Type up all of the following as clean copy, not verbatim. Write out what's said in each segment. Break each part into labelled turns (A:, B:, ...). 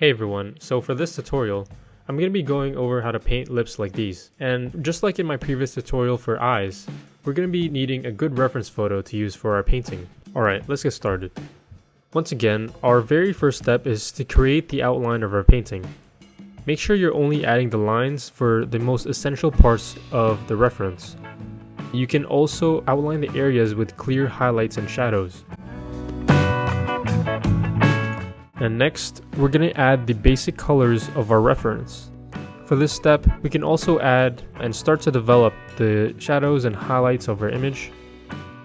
A: Hey everyone, so for this tutorial, I'm going to be going over how to paint lips like these. And just like in my previous tutorial for eyes, we're going to be needing a good reference photo to use for our painting. Alright, let's get started. Once again, our very first step is to create the outline of our painting. Make sure you're only adding the lines for the most essential parts of the reference. You can also outline the areas with clear highlights and shadows. And next, we're going to add the basic colors of our reference. For this step, we can also add and start to develop the shadows and highlights of our image.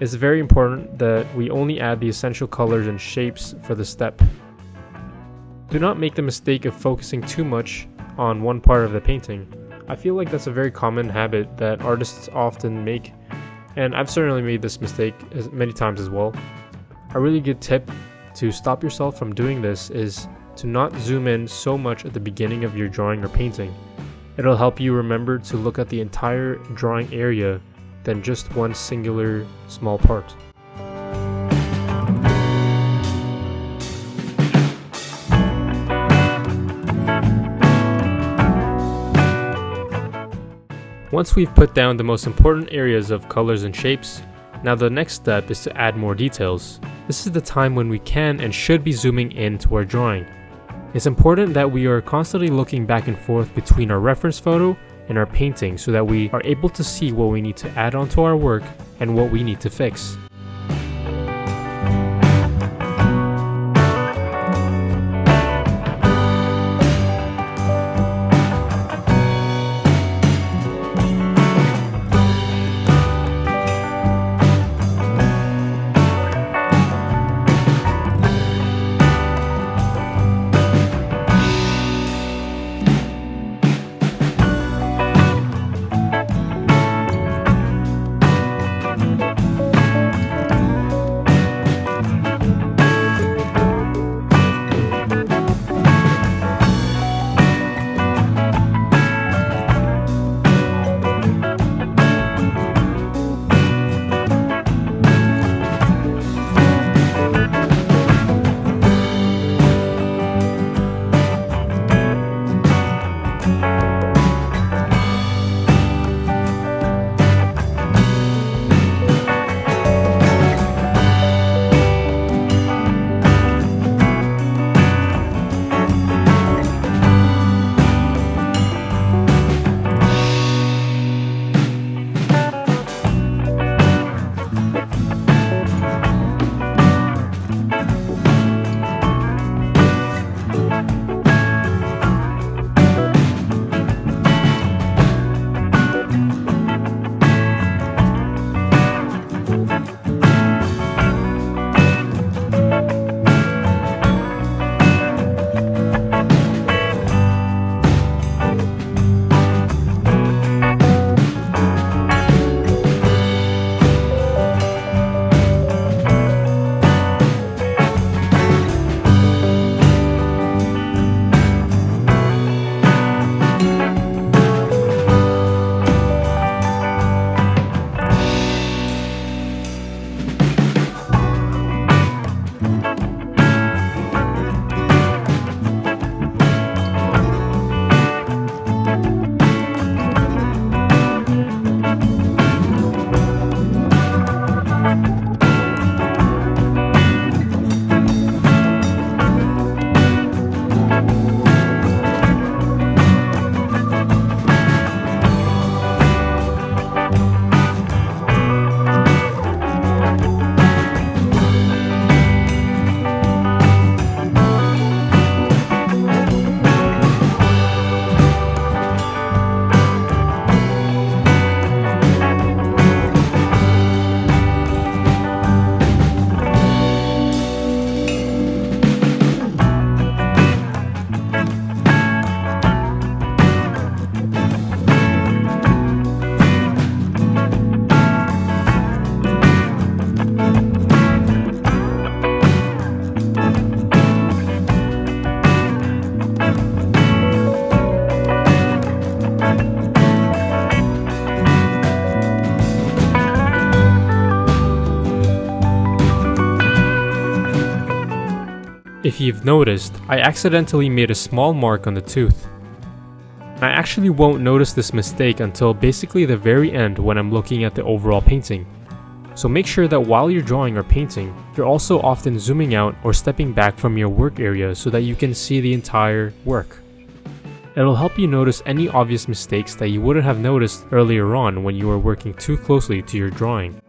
A: It's very important that we only add the essential colors and shapes for this step. Do not make the mistake of focusing too much on one part of the painting. I feel like that's a very common habit that artists often make, and I've certainly made this mistake many times as well. A really good tip to stop yourself from doing this is to not zoom in so much at the beginning of your drawing or painting. It'll help you remember to look at the entire drawing area than just one singular small part. Once we've put down the most important areas of colors and shapes, now the next step is to add more details. This is the time when we can and should be zooming into our drawing. It's important that we are constantly looking back and forth between our reference photo and our painting so that we are able to see what we need to add onto our work and what we need to fix. If you've noticed, I accidentally made a small mark on the tooth. I actually won't notice this mistake until basically the very end when I'm looking at the overall painting. So make sure that while you're drawing or painting, you're also often zooming out or stepping back from your work area so that you can see the entire work. It'll help you notice any obvious mistakes that you wouldn't have noticed earlier on when you were working too closely to your drawing.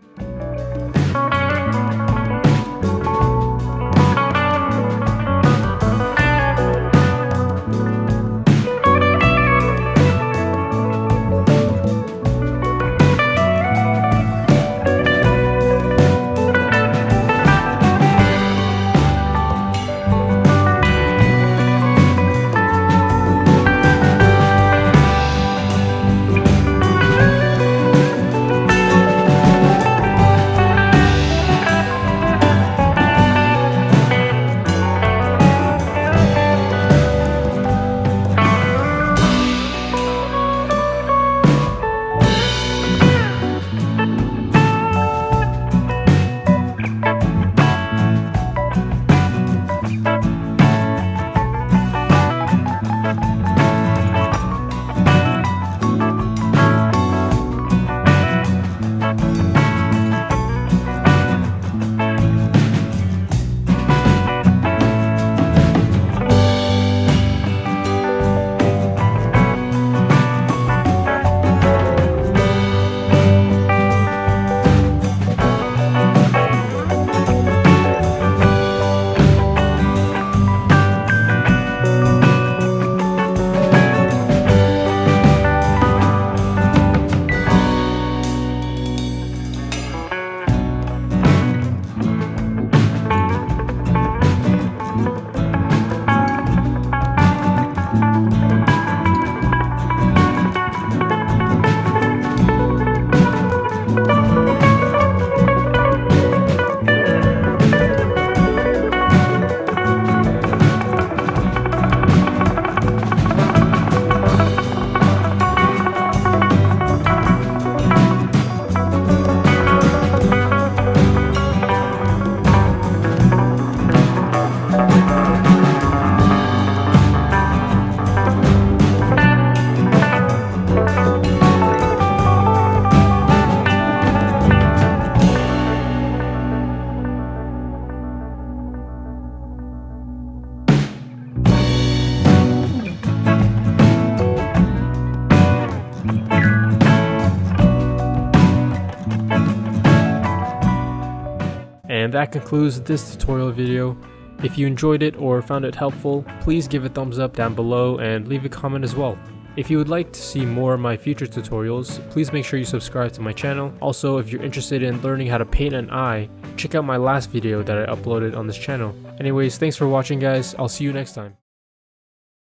A: And that concludes this tutorial video. If you enjoyed it or found it helpful, please give a thumbs up down below and leave a comment as well. If you would like to see more of my future tutorials, please make sure you subscribe to my channel. Also, if you're interested in learning how to paint an eye, check out my last video that I uploaded on this channel. Anyways, thanks for watching guys, I'll see you next time.